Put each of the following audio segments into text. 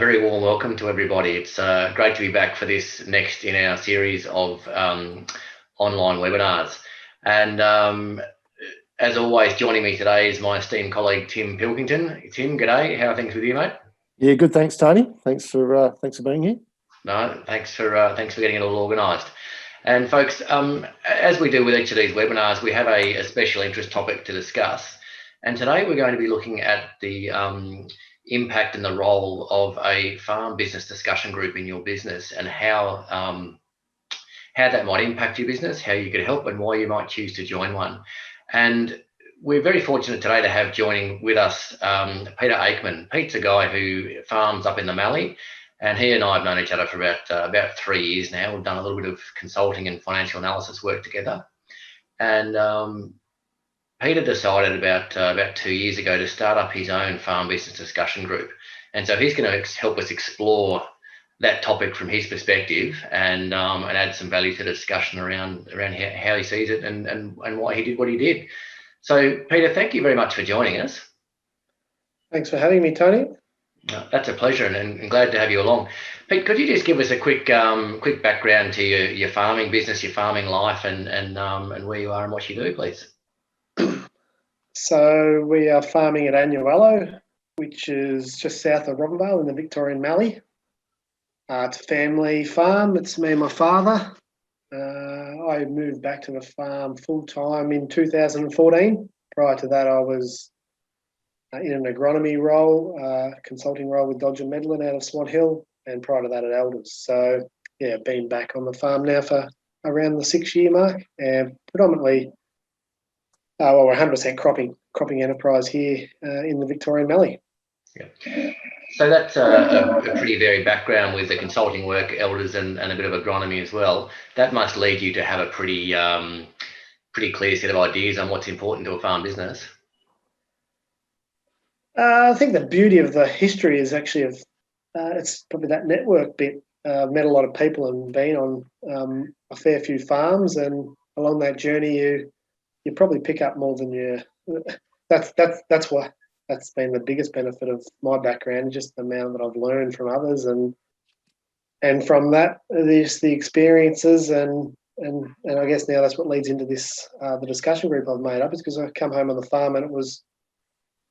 Very warm welcome to everybody. It's great to be back for this next in our series of online webinars. And as always, joining me today is my esteemed colleague, Tim Pilkington. Tim, g'day. How are things with you, mate? Yeah, good. Thanks, Tony. Thanks for being here. No, thanks for getting it all organised. And folks, as we do with each of these webinars, we have a special interest topic to discuss. And today we're going to be looking at the impact and the role of a farm business discussion group in your business, and how that might impact your business, how you could help, and why you might choose to join one. And we're very fortunate today to have joining with us Peter Aikman. Pete's a guy who farms up in the Mallee, and he and I have known each other for about 3 years now. We've done a little bit of consulting and financial analysis work together. And Peter decided about 2 years ago to start up his own farm business discussion group. And so he's going to help us explore that topic from his perspective, and add some value to the discussion around how he sees it and why he did what he did. So, Peter, thank you very much for joining us. Thanks for having me, Tony. That's a pleasure, and glad to have you along. Pete, could you just give us a quick background to your farming business, your farming life, and where you are and what you do, please? So we are farming at Annuello, which is just south of Robinvale in the Victorian Mallee. It's a family farm. It's me and my father. I moved back to the farm full-time in 2014. Prior to that, I was in an agronomy role, consulting role with Dodge and Medlin out of Swan Hill, and prior to that at Elders. So, yeah, been back on the farm now for around the 6-year mark, and predominantly, we're 100% cropping enterprise here in the Victorian Mallee. Yeah. So that's a pretty varied background with the consulting work, Elders, and a bit of agronomy as well. That must lead you to have a pretty clear set of ideas on what's important to a farm business. I think the beauty of the history is actually it's probably that network bit. I've met a lot of people and been on a fair few farms, and along that journey, you probably pick up more than you. That's why. That's been the biggest benefit of my background, just the amount that I've learned from others, and from that, there's the experiences, and I guess now that's what leads into this the discussion group I've made up, is because I come home on the farm and it was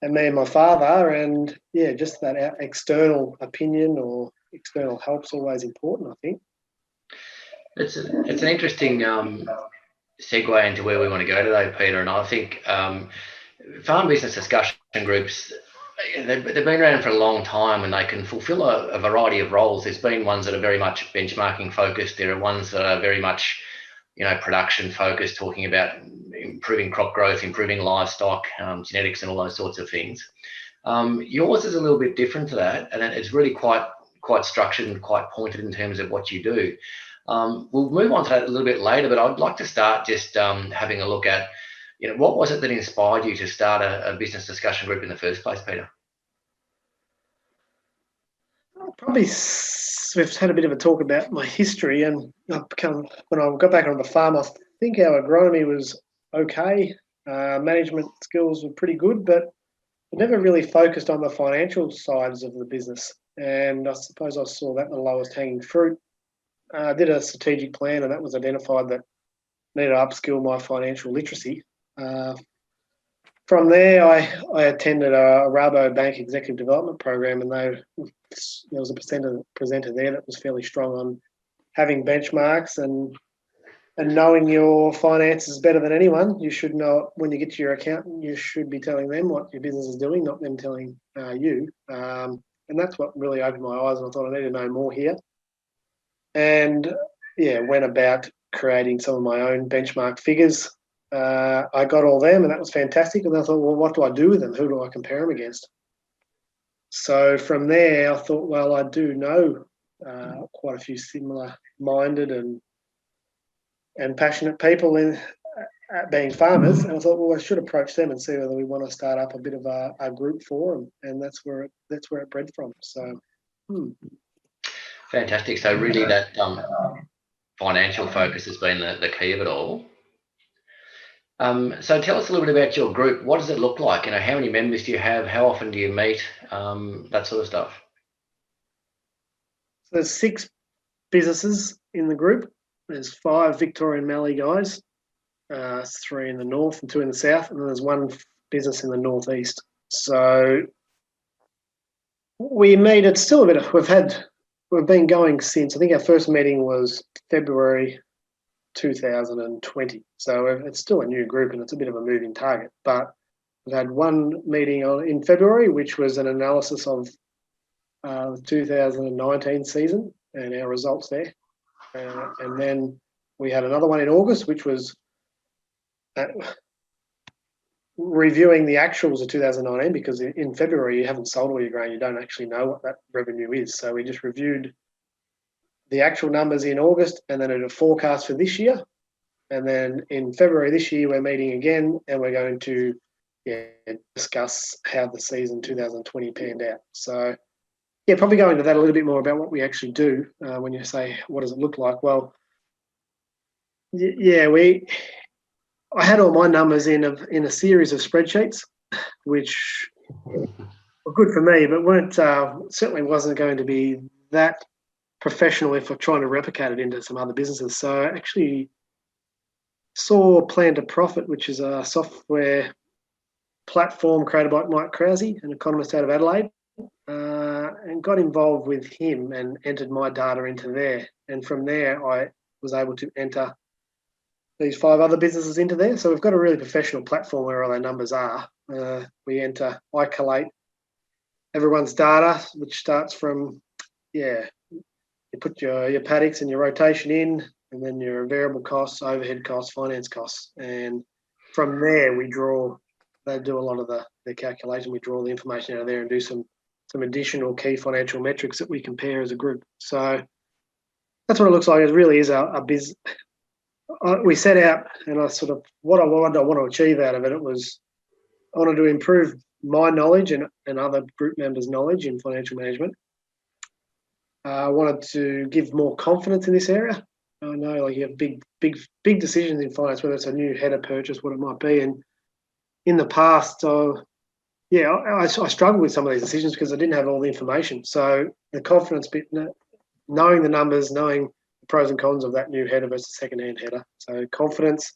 me and my father, and yeah, just that external opinion or external help's always important, I think. It's an interesting segue into where we want to go today, Peter, and I think farm business discussion groups, they've been around for a long time, and they can fulfill a variety of roles. There's been ones that are very much benchmarking focused. There are ones that are very much, production focused, talking about improving crop growth, improving livestock, genetics, and all those sorts of things. Yours is a little bit different to that, and it's really quite structured and quite pointed in terms of what you do. We'll move on to that a little bit later, but I'd like to start just having a look at, what was it that inspired you to start a business discussion group in the first place, Peter? Probably we've had a bit of a talk about my history, and when I got back on the farm, I think our agronomy was okay. Management skills were pretty good, but I never really focused on the financial sides of the business. And I suppose I saw that the lowest hanging fruit. I did a strategic plan, and that was identified that I needed to upskill my financial literacy. From there, I attended a Rabobank executive development program, and there was a presenter there that was fairly strong on having benchmarks and knowing your finances better than anyone. You should know it. When you get to your accountant, you should be telling them what your business is doing, not them telling you. And that's what really opened my eyes, and I thought I need to know more here. And yeah, went about creating some of my own benchmark figures. I got all them, and that was fantastic. And I thought, well, what do I do with them? Who do I compare them against? So from there, I thought, well, I do know quite a few similar-minded and passionate people at being farmers. And I thought, well, I should approach them and see whether we want to start up a bit of a group for them. And that's where it bred from. So. Fantastic. So really, that financial focus has been the key of it all. So tell us a little bit about your group. What does it look like? How many members do you have? How often do you meet? That sort of stuff. there's 6 businesses in the group. There's 5 Victorian Mallee guys, 3 in the north and 2 in the south, and then there's 1 business in the northeast. So we meet. It's still a bit of, we've been going since, I think our first meeting was February 2020. So it's still a new group and it's a bit of a moving target. But we've had 1 meeting in February, which was an analysis of the 2019 season and our results there. And then we had another one in August, which was reviewing the actuals of 2019, because in February you haven't sold all your grain, you don't actually know what that revenue is. So we just reviewed the actual numbers in August and then a forecast for this year. And then in February this year we're meeting again and we're going to discuss how the season 2020 panned out. So probably go into that a little bit more about what we actually do. When you say what does it look like, well, I had all my numbers in a series of spreadsheets, which were good for me, but weren't certainly wasn't going to be that professional if we're trying to replicate it into some other businesses. So I actually saw Plan to Profit, which is a software platform created by Mike Krause, an economist out of Adelaide, and got involved with him and entered my data into there. And from there, I was able to enter these 5 other businesses into there. So we've got a really professional platform where all our numbers are. I collate everyone's data, which starts from, you put your paddocks and your rotation in, and then your variable costs, overhead costs, finance costs. And from there, they do a lot of the calculation. We draw the information out of there and do some additional key financial metrics that we compare as a group. So that's what it looks like. It really is a business. We set out, and I sort of, what I want to achieve out of it, I wanted to improve my knowledge and other group members' knowledge in financial management. I wanted to give more confidence in this area. I know, like, you have big decisions in finance, whether it's a new header purchase, what it might be. And in the past, I struggled with some of these decisions because I didn't have all the information. So the confidence bit, knowing the numbers, knowing the pros and cons of that new header versus second-hand header. So confidence,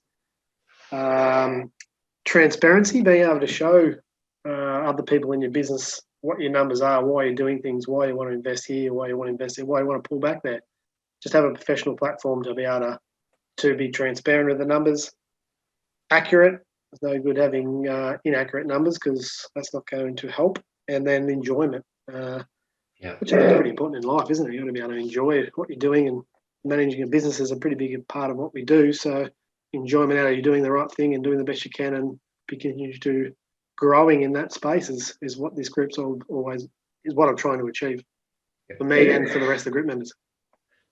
transparency, being able to show other people in your business what your numbers are, why you're doing things, why you want to invest here, why you want to invest there, why you want to pull back there. Just have a professional platform to be able to be transparent with the numbers, accurate. It's no good having inaccurate numbers because that's not going to help. And then enjoyment, which is pretty important in life, isn't it? You've got to be able to enjoy what you're doing, and managing a business is a pretty big part of what we do. So enjoyment out of you doing the right thing and doing the best you can and continue to growing in that space is what this group's always is what I'm trying to achieve for me and for the rest of the group members.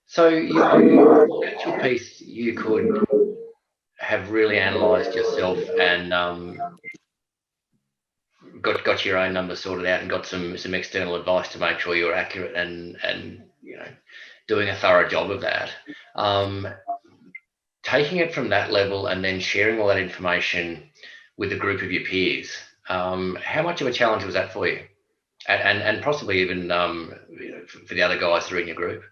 So at your piece, you could have really analysed yourself and got your own numbers sorted out and got some external advice to make sure you're accurate and doing a thorough job of that. Taking it from that level and then sharing all that information with a group of your peers, how much of a challenge was that for you? And possibly even for the other guys that are in your group?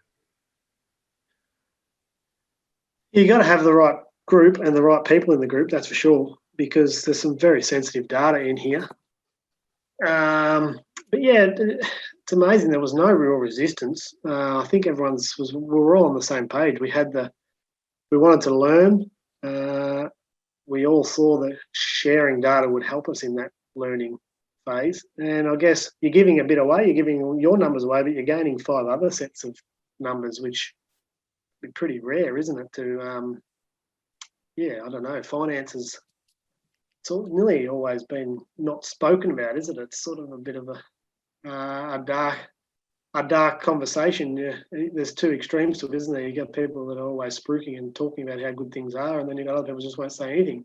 You got to have the right group and the right people in the group, that's for sure, because there's some very sensitive data in here. But it's amazing there was no real resistance. I think we were all on the same page. We wanted to learn. We all saw that sharing data would help us in that learning phase. And I guess you're giving a bit away. You're giving your numbers away, but you're gaining 5 other sets of numbers, which be pretty rare, isn't it? I don't know. Finances, it's nearly always been not spoken about, is it? It's sort of a bit of a dark conversation. Yeah, there's 2 extremes to it, isn't there? You got people that are always spruiking and talking about how good things are, and then you got other people who just won't say anything.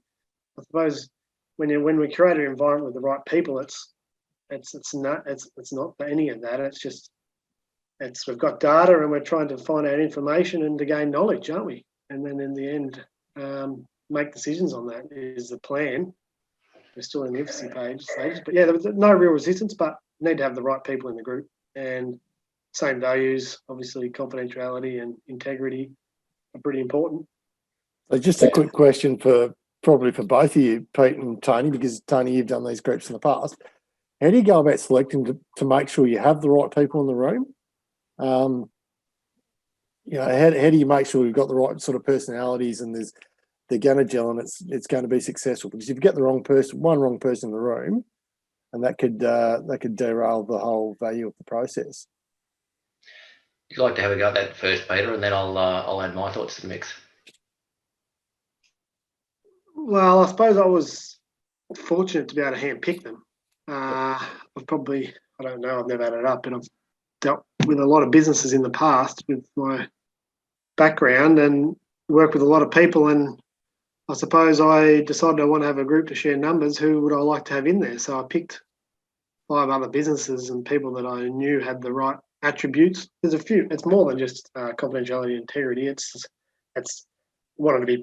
I suppose when we create an environment with the right people, it's not any of that. It's just we've got data and we're trying to find out information and to gain knowledge, aren't we? And then in the end, make decisions on that is the plan. We're still in the infancy stages, but there was no real resistance, but need to have the right people in the group. And same values. Obviously, confidentiality and integrity are pretty important. So just a quick question probably for both of you, Pete and Tony, because Tony, you've done these groups in the past. How do you go about selecting to make sure you have the right people in the room? How do you make sure you've got the right sort of personalities and they're going to gel and it's going to be successful? Because if you get the wrong person in the room, and that could derail the whole value of the process. Would you like to have a go at that first, Peter, and then I'll add my thoughts to the mix? Well, I suppose I was fortunate to be able to handpick them. I've never added up, but I've dealt with a lot of businesses in the past with my background and worked with a lot of people. And I suppose I decided I want to have a group to share numbers. Who would I like to have in there? So I picked 5 other businesses and people that I knew had the right attributes. There's a few. It's more than just confidentiality and integrity. It's wanted to be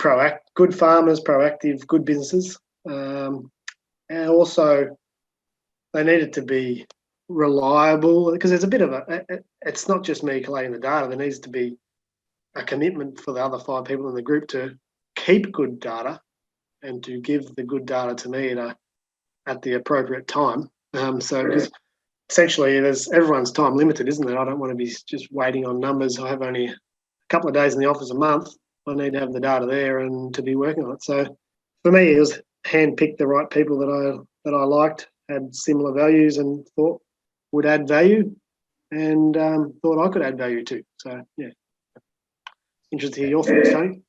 good farmers, proactive, good businesses. And also they needed to be reliable, because there's a bit of it's not just me collating the data. There needs to be a commitment for the other 5 people in the group to keep good data and to give the good data to me at the appropriate time. Because essentially everyone's time limited, isn't it? I don't want to be just waiting on numbers. I have only a couple of days in the office a month. I need to have the data there and to be working on it. So for me, it was handpick the right people that I liked, had similar values and thought would add value, and thought I could add value too. So yeah, interested to hear your thoughts, Tony.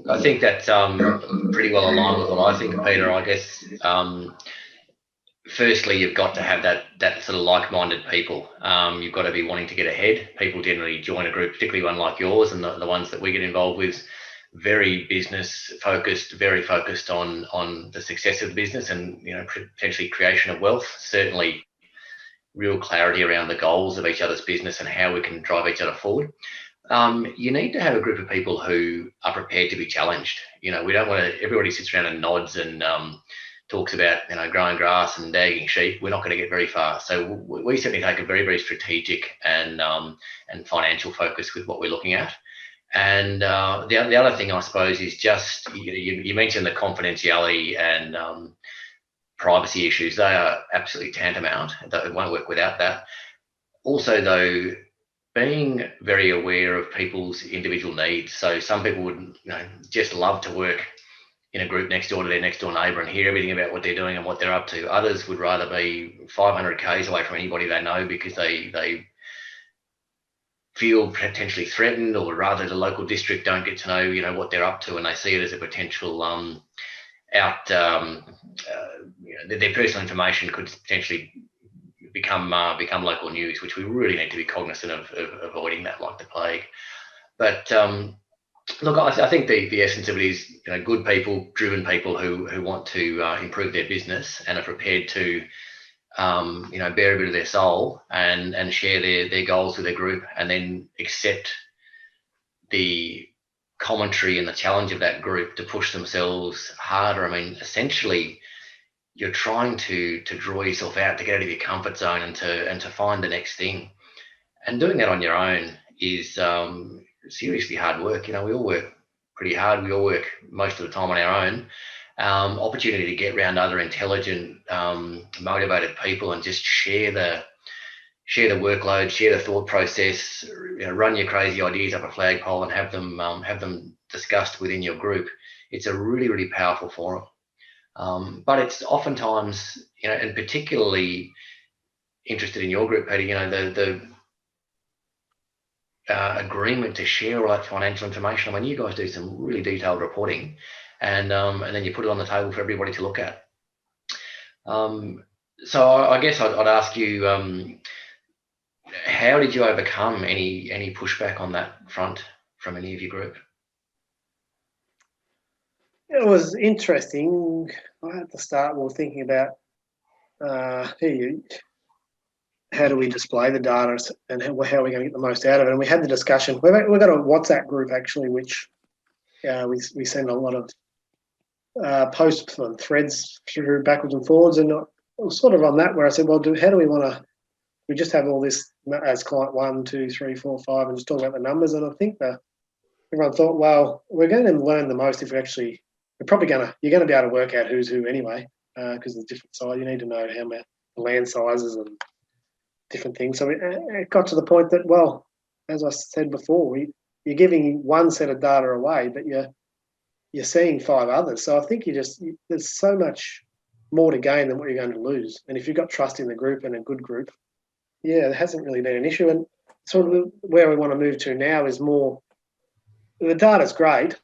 I think that's pretty well aligned with what I think, Peter. I guess firstly, you've got to have that sort of like-minded people. You've got to be wanting to get ahead. People generally join a group, particularly one like yours and the ones that we get involved with, very business focused, very focused on the success of the business and potentially creation of wealth. Certainly, real clarity around the goals of each other's business and how we can drive each other forward. You need to have a group of people who are prepared to be challenged. We don't want to. Everybody sits around and nods and talks about growing grass and dagging sheep. We're not going to get very far. So we certainly take a very, very strategic and financial focus with what we're looking at. And the other thing, I suppose, is just you mentioned the confidentiality and privacy issues. They are absolutely tantamount. It won't work without that. Also, though, being very aware of people's individual needs. So some people would just love to work in a group next door to their next door neighbour and hear everything about what they're doing and what they're up to. Others would rather be 500 k's away from anybody they know because they feel potentially threatened, or rather the local district don't get to know what they're up to, and they see it as a potential their personal information could potentially become local news, which we really need to be cognizant of avoiding that like the plague. But look, I think the essence of it is good people, driven people who want to improve their business and are prepared to bare a bit of their soul and share their goals with their group, and then accept the commentary and the challenge of that group to push themselves harder. I mean, essentially, you're trying to draw yourself out, to get out of your comfort zone and to find the next thing. And doing that on your own is seriously hard work. We all work pretty hard. We all work most of the time on our own. Opportunity to get around other intelligent, motivated people and just share the workload, share the thought process, run your crazy ideas up a flagpole and have them discussed within your group. It's a really, really powerful forum. But it's oftentimes, and particularly interested in your group, Peter, the agreement to share all that financial information. I mean, you guys do some really detailed reporting, and then you put it on the table for everybody to look at. So I guess I'd ask you, how did you overcome any pushback on that front from any of your group? It was interesting. At the start, we were thinking about how do we display the data and how are we going to get the most out of it. And we had the discussion. We've got a WhatsApp group, actually, which we send a lot of posts and threads through backwards and forwards. And it was sort of on that where I said, well, how do we want to – we just have all this as client 1, 2, 3, 4, 5, and just talk about the numbers. And I think everyone thought, well, we're going to learn the most if you're going to be able to work out who's who anyway, because there's different size. You need to know how many land sizes and different things. So it got to the point that, well, as I said before, you're giving one set of data away, but you're seeing 5 others. So I think there's so much more to gain than what you're going to lose. And if you've got trust in the group and a good group, there hasn't really been an issue. And sort of where we want to move to now is more, the data's great,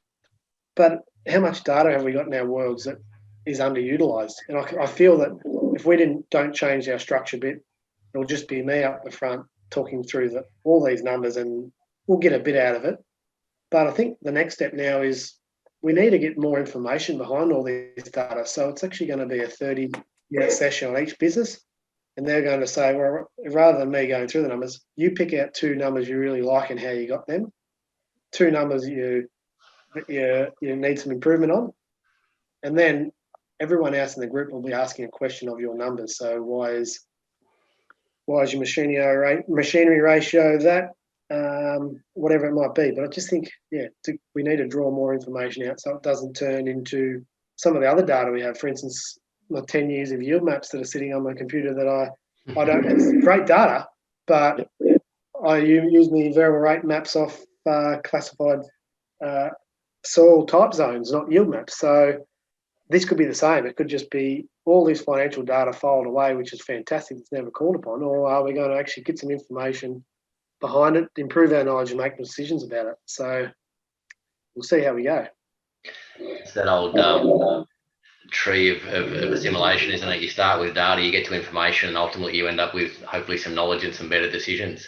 but how much data have we got in our worlds that is underutilised? And I feel that if we don't change our structure bit, it'll just be me up the front talking through all these numbers, and we'll get a bit out of it. But I think the next step now is we need to get more information behind all this data. So it's actually going to be a 30-minute session on each business. And they're going to say, well, rather than me going through the numbers, you pick out 2 numbers you really like and how you got them, 2 numbers you need some improvement on, and then everyone else in the group will be asking a question of your numbers. So why is your machinery ratio that, whatever it might be. But I just think, we need to draw more information out so it doesn't turn into some of the other data we have. For instance, my 10 years of yield maps that are sitting on my computer that I don't. It's great data, but I use my variable rate maps off classified soil type zones, not yield maps. So this could be the same. It could just be all this financial data filed away, which is fantastic. It's never called upon. Or are we going to actually get some information behind it, improve our knowledge, and make decisions about it? So we'll see how we go. It's that old tree of assimilation, isn't it? You start with data, you get to information, and ultimately you end up with hopefully some knowledge and some better decisions.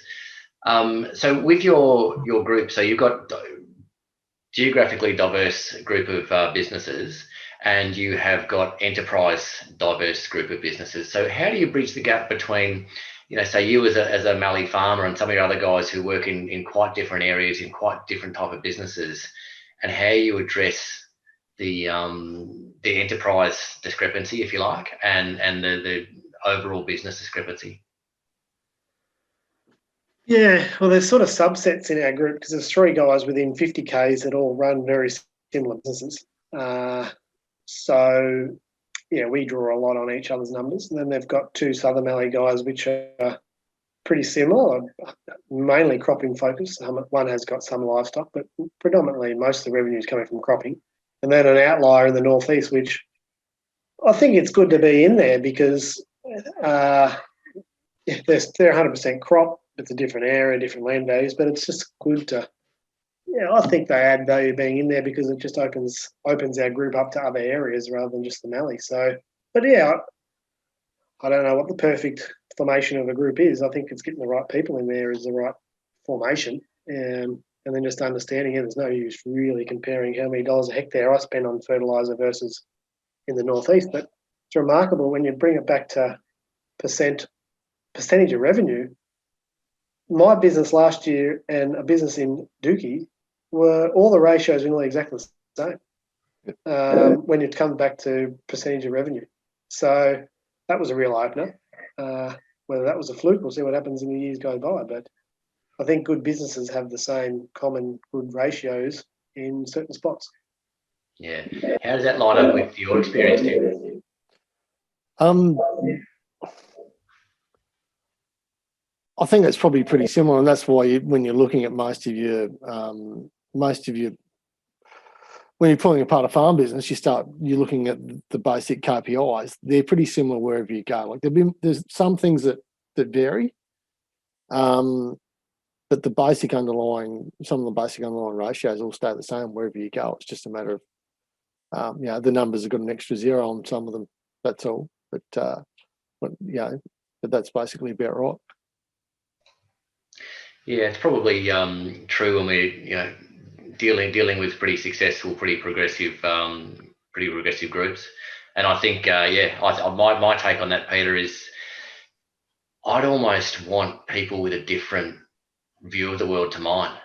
So with your group, so you've got geographically diverse group of businesses, and you have got enterprise diverse group of businesses. So how do you bridge the gap between, say you as a Mallee farmer and some of your other guys who work in quite different areas, in quite different type of businesses, and how you address the enterprise discrepancy, if you like, and the overall business discrepancy? Yeah, well, there's sort of subsets in our group because there's 3 guys within 50 Ks that all run very similar businesses. So, we draw a lot on each other's numbers. And then they've got 2 Southern Mallee guys, which are pretty similar, mainly cropping focused. One has got some livestock, but predominantly most of the revenue is coming from cropping. And then an outlier in the northeast, which I think it's good to be in there because they're 100% crop. It's a different area, different land values, but it's just good to, I think they add value being in there because it just opens our group up to other areas rather than just the Mallee. So, but I don't know what the perfect formation of a group is. I think it's getting the right people in there is the right formation. And then just understanding there's no use really comparing how many dollars a hectare I spend on fertiliser versus in the northeast. But it's remarkable when you bring it back to percentage of revenue. My business last year and a business in Dookie were all the ratios were nearly exactly the same when it comes back to percentage of revenue. So that was a real opener. Whether that was a fluke, we'll see what happens in the years go by. But I think good businesses have the same common good ratios in certain spots. Yeah. How does that line up with your experience, Tim? I think it's probably pretty similar, and that's why when you're looking at when you're pulling apart a farm business, you're looking at the basic KPIs. They're pretty similar wherever you go. Like there's some things that vary, but some of the basic underlying ratios all stay the same wherever you go. It's just a matter of the numbers have got an extra 0 on some of them. That's all. But that's basically about right. Yeah, it's probably true when we're dealing with pretty successful, pretty progressive groups. And I think my take on that, Peter, is I'd almost want people with a different view of the world to mine.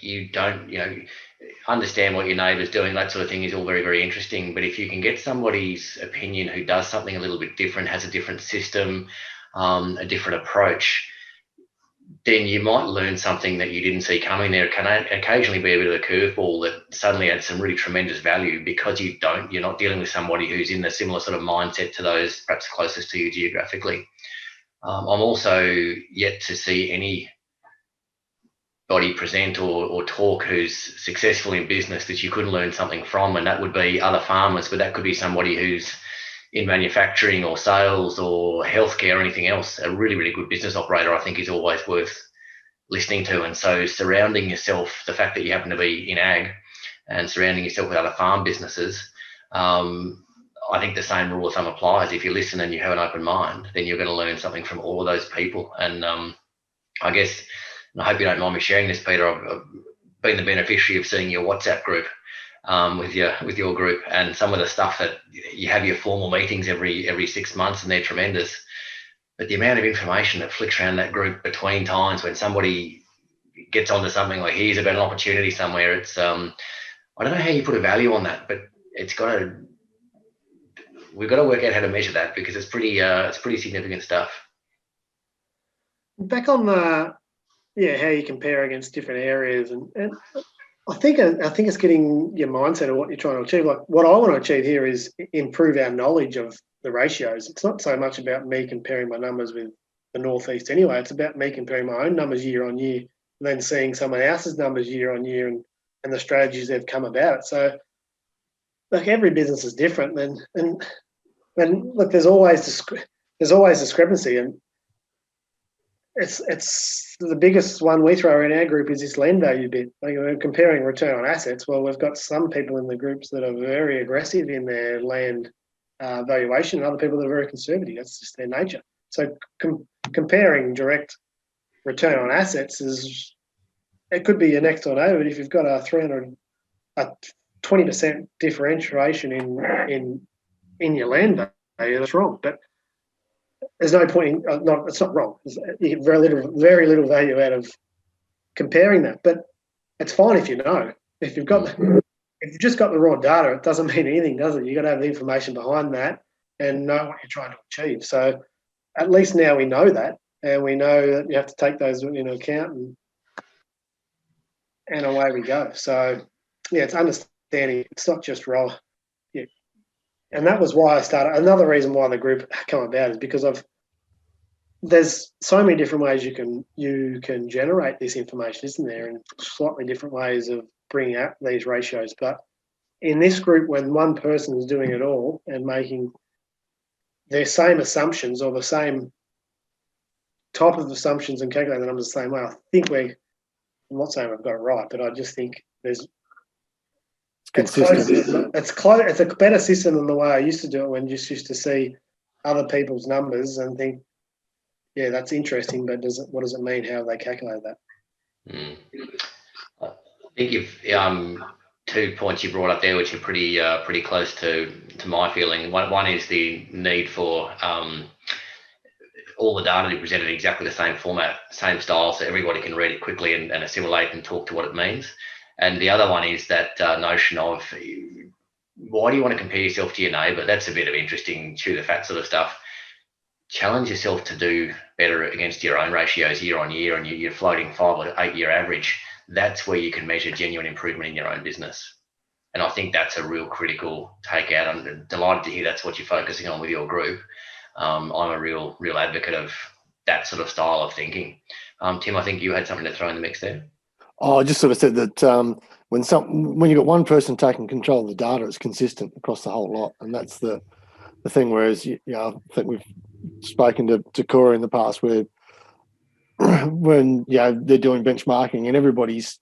You don't understand what your neighbour's doing, that sort of thing is all very, very interesting. But if you can get somebody's opinion who does something a little bit different, has a different system, a different approach, then you might learn something that you didn't see coming. There can occasionally be a bit of a curveball that suddenly adds some really tremendous value because you're not dealing with somebody who's in a similar sort of mindset to those perhaps closest to you geographically. I'm also yet to see anybody present or talk who's successful in business that you couldn't learn something from, and that would be other farmers, but that could be somebody who's in manufacturing or sales or healthcare or anything else. A really, really good business operator, I think, is always worth listening to. And so surrounding yourself, the fact that you happen to be in ag and surrounding yourself with other farm businesses, I think the same rule of thumb applies. If you listen and you have an open mind, then you're going to learn something from all of those people. And I guess, and I hope you don't mind me sharing this, Peter, I've been the beneficiary of seeing your WhatsApp group with your group, and some of the stuff that you have your formal meetings every 6 months, and they're tremendous. But the amount of information that flicks around that group between times when somebody gets onto something like here's about an opportunity somewhere, it's I don't know how you put a value on that, but we've got to work out how to measure that, because it's pretty significant stuff. Back on the how you compare against different areas, and I think it's getting your mindset of what you're trying to achieve. Like what I want to achieve here is improve our knowledge of the ratios. It's not so much about me comparing my numbers with the Northeast anyway. It's about me comparing my own numbers year on year, and then seeing someone else's numbers year on year, and the strategies they've come about it. So, like every business is different, and look, there's always discrepancy, and it's the biggest one we throw in our group is this land value bit. Like we're comparing return on assets. Well, we've got some people in the groups that are very aggressive in their land valuation, and other people that are very conservative. That's just their nature. So comparing direct return on assets it could be your next door neighbour, but if you've got a 20% differentiation in your land value, that's wrong. But there's no point it's not wrong. You get very little value out of comparing that. But it's fine if you know. If you've just got the raw data, it doesn't mean anything, does it? You've got to have the information behind that and know what you're trying to achieve. So at least now we know that, and we know that you have to take those into account, and away we go. So it's understanding. It's not just raw. Yeah. And that was why I started. Another reason why the group come about is because there's so many different ways you can generate this information, isn't there? And slightly different ways of bringing out these ratios. But in this group, when one person is doing it all and making their same assumptions or the same type of assumptions and calculating the numbers the same way, I think I'm not saying we've got it right, but I just think it's consistent. It's a better system than the way I used to do it, when you just used to see other people's numbers and think, yeah, that's interesting, but what does it mean? How they calculate that? I think you've 2 points you brought up there, which are pretty close to my feeling. One is the need for all the data to be presented in exactly the same format, same style, so everybody can read it quickly and assimilate and talk to what it means. And the other one is that notion of why do you want to compare yourself to your neighbour? That's a bit of interesting chew the fat sort of stuff. Challenge yourself to do better against your own ratios year on year, and you're floating 5 or 8 year average. That's where you can measure genuine improvement in your own business. And I think that's a real critical takeout. I'm delighted to hear that's what you're focusing on with your group. I'm a real advocate of that sort of style of thinking. Tim, I think you had something to throw in the mix there. Oh, I just sort of said that when you've got one person taking control of the data, it's consistent across the whole lot, and that's the thing. Whereas, I think we've spoken to Cora in the past, where when they're doing benchmarking and everybody's,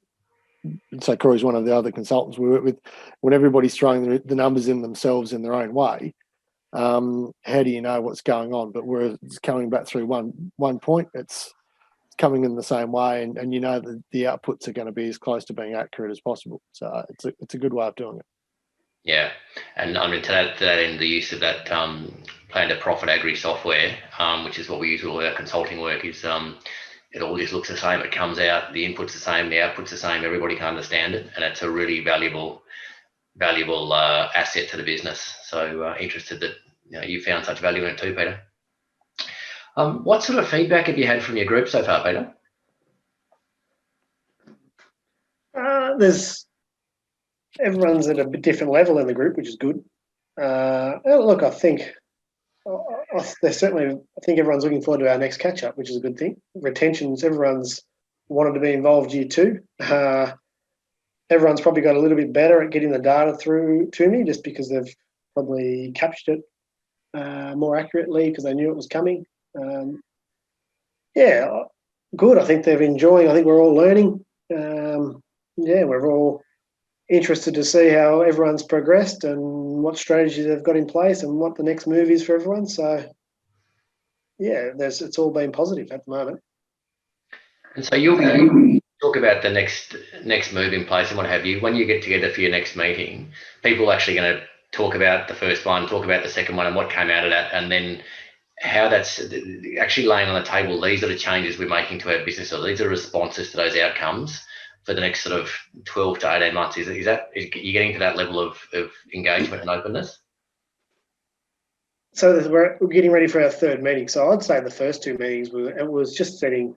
so Corey's one of the other consultants we work with, when everybody's throwing the numbers in themselves in their own way, how do you know what's going on? But where it's coming back through one point, it's coming in the same way, and you know that the outputs are going to be as close to being accurate as possible. So it's a good way of doing it. Yeah, and I mean to that end, the use of that plan to profit agri software, which is what we use with all our consulting work, is it all just looks the same. It comes out, the input's the same, the output's the same. Everybody can understand it, and it's a really valuable asset to the business. So interested that you found such value in it too, Peter. What sort of feedback have you had from your group so far, Peter? everyone's at a bit different level in the group, which is good. Look, I think everyone's looking forward to our next catch up, which is a good thing. Retentions, everyone's wanted to be involved year 2. Everyone's probably got a little bit better at getting the data through to me, just because they've probably captured it more accurately because they knew it was coming. Good. I think they're enjoying. I think we're all learning. We're all interested to see how everyone's progressed and what strategies they've got in place and what the next move is for everyone. So, it's all been positive at the moment. And so you'll be talk about the next move in place and what have you. When you get together for your next meeting, people are actually going to talk about the first one, talk about the second one and what came out of that, and then how that's actually laying on the table. These are the changes we're making to our business, or these are responses to those outcomes for the next sort of 12 to 18 months. Is you getting to that level of engagement and openness? So we're getting ready for our third meeting. So I'd say the first 2 meetings it was just setting.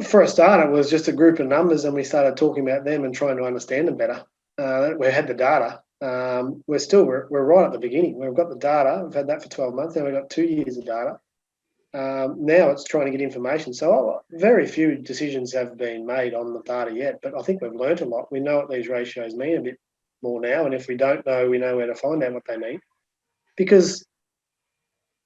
For a start, it was just a group of numbers, and we started talking about them and trying to understand them better. We had the data. We're right at the beginning. We've got the data. We've had that for 12 months. Now we've got 2 years of data. Now it's trying to get information. So very few decisions have been made on the data yet, but I think we've learnt a lot. We know what these ratios mean a bit more now, and if we don't know, we know where to find out what they mean. Because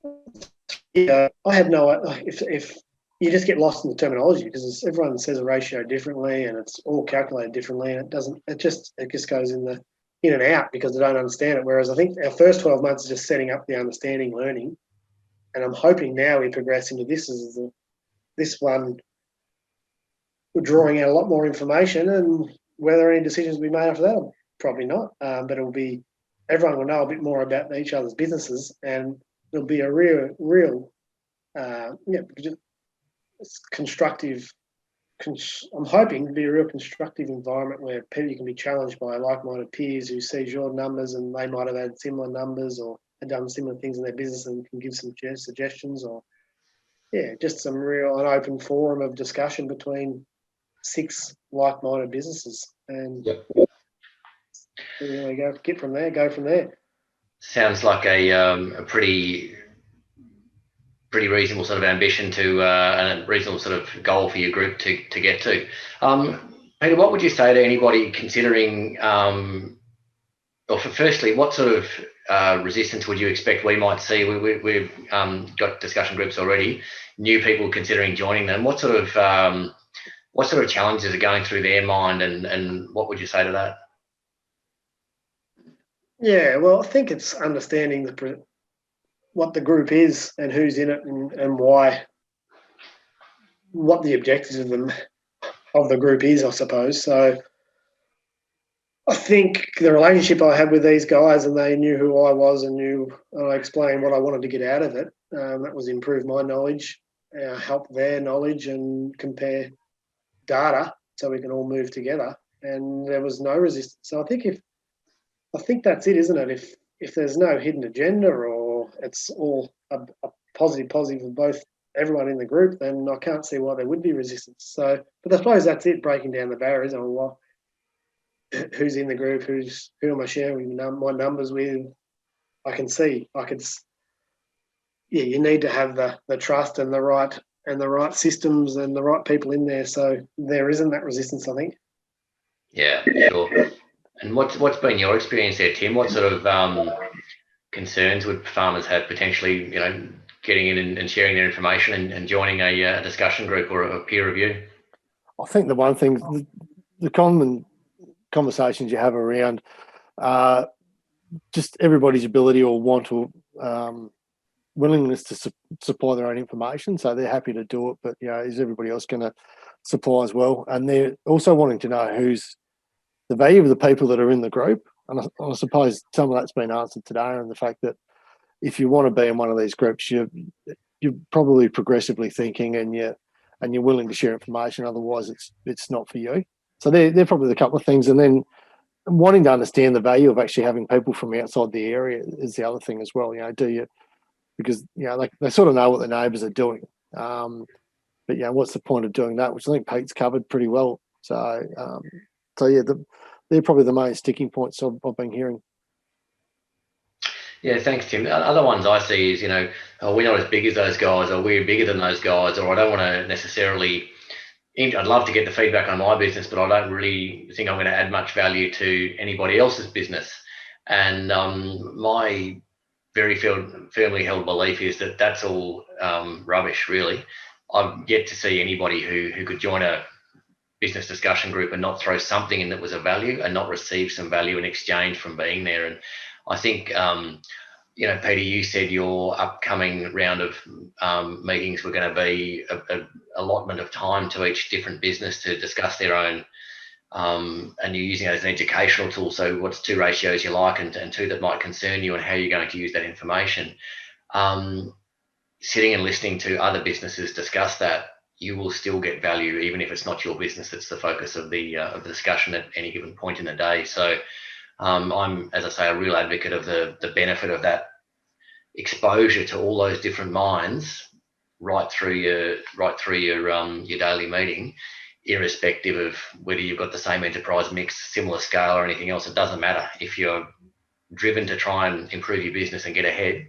I have no. If you just get lost in the terminology, because everyone says a ratio differently, and it's all calculated differently, and it doesn't. It just goes in and out because they don't understand it. Whereas I think our first 12 months is just setting up the understanding, learning, and I'm hoping now we progress into this one. We're drawing out a lot more information, and whether any decisions will be made after that, probably not. But it'll be everyone will know a bit more about each other's businesses, and there'll be a real constructive. I'm hoping to be a real constructive environment where you can be challenged by like-minded peers who sees your numbers and they might have had similar numbers or had done similar things in their business and can give some suggestions, or just an open forum of discussion between 6 like-minded businesses, and really go from there. Sounds like a pretty reasonable sort of ambition to and a reasonable sort of goal for your group to get to. Peter, what would you say to anybody considering, firstly, what sort of resistance would you expect we might see? We've got discussion groups already, new people considering joining them. What sort of challenges are going through their mind, and what would you say to that? Yeah, well, I think it's understanding what the group is and who's in it and why, what the objectives of the group is, I suppose. So I think the relationship I had with these guys, and they knew who I was and I explained what I wanted to get out of it. That was improve my knowledge, help their knowledge, and compare data so we can all move together. And there was no resistance. So I think that's it, isn't it? If there's no hidden agenda, or it's all a positive for both everyone in the group, then I can't see why there would be resistance. So, but I suppose that's it, breaking down the barriers on who's in the group, who am I sharing my numbers with. You need to have the trust and the right systems and the right people in there, so there isn't that resistance, I think. Yeah, sure. And what's been your experience there, Tim? What sort of concerns would farmers have potentially, getting in and sharing their information and joining a discussion group or a peer review? I think the one thing, the common conversations you have around just everybody's ability or want or willingness to supply their own information. So they're happy to do it, but is everybody else going to supply as well? And they're also wanting to know who's the value of the people that are in the group. And I suppose some of that's been answered today, and the fact that if you want to be in one of these groups, you're probably progressively thinking and you're willing to share information. Otherwise, it's not for you. So they're probably the couple of things. And then wanting to understand the value of actually having people from outside the area is the other thing as well. Because they sort of know what the neighbours are doing. But what's the point of doing that? Which I think Pete's covered pretty well So, yeah, they're probably the main sticking points I've been hearing. Yeah, thanks, Tim. Other ones I see is, oh, we're not as big as those guys, or we're bigger than those guys, or I don't want to necessarily. I'd love to get the feedback on my business, but I don't really think I'm going to add much value to anybody else's business. And my very firmly held belief is that that's all rubbish, really. I've yet to see anybody who could join a business discussion group and not throw something in that was of value and not receive some value in exchange from being there. And I think, Peter, you said your upcoming round of meetings were going to be a allotment of time to each different business to discuss their own, and you're using it as an educational tool. So what's 2 ratios you like and 2 that might concern you, and how you're going to use that information. Sitting and listening to other businesses discuss that, you will still get value, even if it's not your business that's the focus of the discussion at any given point in the day. So I'm, as I say, a real advocate of the benefit of that exposure to all those different minds right through your daily meeting, irrespective of whether you've got the same enterprise mix, similar scale, or anything else. It doesn't matter. If you're driven to try and improve your business and get ahead,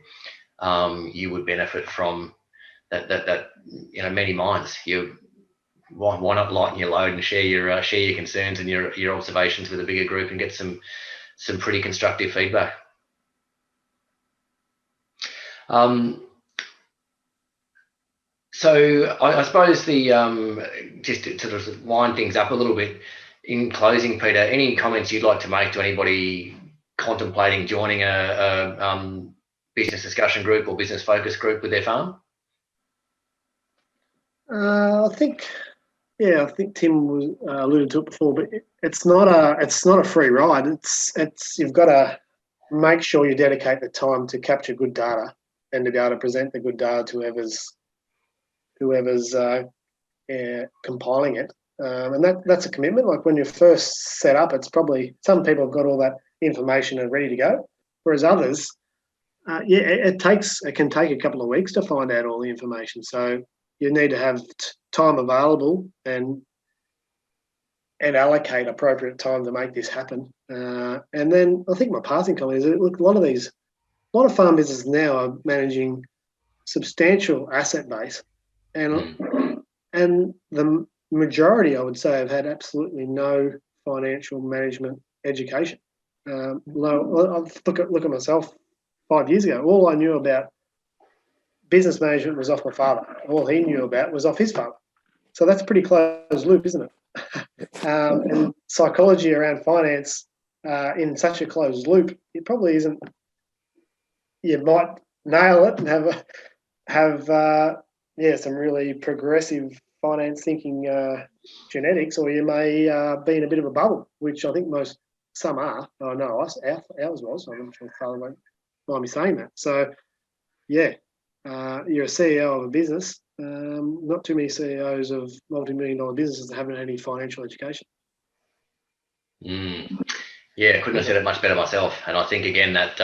you would benefit from that many minds. Why not lighten your load and share your concerns and your observations with a bigger group and get some pretty constructive feedback. So I suppose just to sort of wind things up a little bit, in closing, Peter, any comments you'd like to make to anybody contemplating joining a business discussion group or business focus group with their farm? I think Tim was alluded to it before, but it's not a free ride. It's you've got to make sure you dedicate the time to capture good data and to be able to present the good data to whoever's compiling it. And that's a commitment. Like when you first set up, it's probably some people have got all that information and ready to go, whereas others, it can take a couple of weeks to find out all the information. So you need to have time available and allocate appropriate time to make this happen. And then I think my passing comment is, look, a lot of farm businesses now are managing substantial asset base, and the majority, I would say, have had absolutely no financial management education. Look at myself 5 years ago. All I knew about business management was off my father. All he knew about was off his father. So that's a pretty closed loop, isn't it? And psychology around finance in such a closed loop, it probably isn't. You might nail it and have some really progressive finance thinking genetics, or you may be in a bit of a bubble, which I think some are. I know ours was. I'm not sure if father won't mind me saying that. So, yeah. You're a CEO of a business. Not too many CEOs of multi-million-dollar businesses that haven't had any financial education. Yeah, couldn't have said it much better myself. And I think again that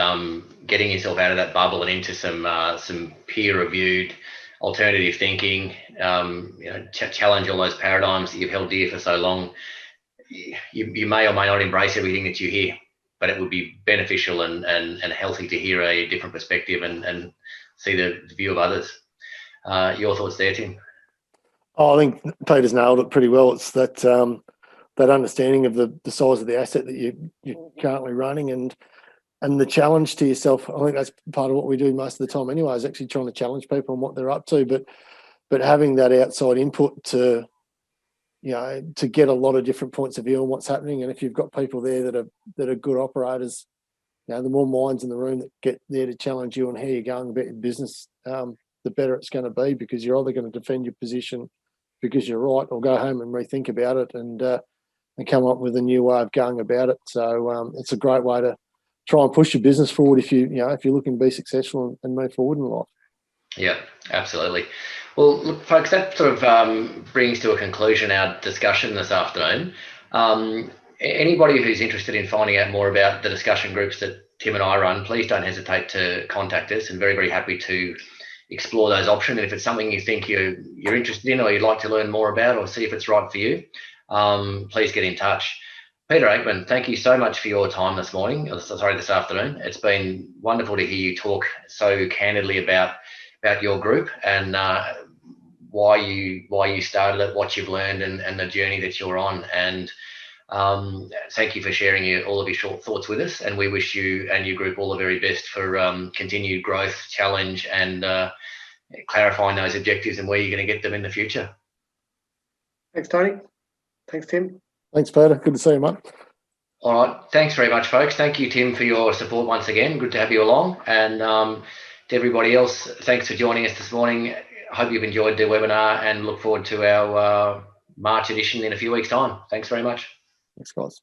getting yourself out of that bubble and into some peer-reviewed alternative thinking, challenge all those paradigms that you've held dear for so long. You may or may not embrace everything that you hear, but it would be beneficial and healthy to hear a different perspective and see the view of others. Your thoughts there, Tim? Oh, I think Peter's nailed it pretty well. It's that understanding of the size of the asset that you're currently running and the challenge to yourself. I think that's part of what we do most of the time anyway, is actually trying to challenge people on what they're up to, but having that outside input to get a lot of different points of view on what's happening. And if you've got people there that are good operators, the more minds in the room that get there to challenge you on how you're going about your business, the better it's going to be, because you're either going to defend your position because you're right, or go home and rethink about it and come up with a new way of going about it. So it's a great way to try and push your business forward if you're looking to be successful and move forward in life. Yeah, absolutely. Well, look, folks, that sort of brings to a conclusion our discussion this afternoon. Anybody who's interested in finding out more about the discussion groups that Tim and I run, please don't hesitate to contact us, and very, very happy to explore those options. And if it's something you think you're interested in or you'd like to learn more about or see if it's right for you, please get in touch. Peter Aikman, thank you so much for your time this afternoon. It's been wonderful to hear you talk so candidly about your group and why you started it, what you've learned, and the journey that you're on. And thank you for sharing all of your short thoughts with us. And we wish you and your group all the very best for continued growth, challenge, and clarifying those objectives and where you're going to get them in the future. Thanks, Tony. Thanks, Tim. Thanks, Peter. Good to see you, mate. All right. Thanks very much, folks. Thank you, Tim, for your support once again. Good to have you along. And to everybody else, thanks for joining us this morning. I hope you've enjoyed the webinar and look forward to our March edition in a few weeks' time. Thanks very much. Thanks, guys.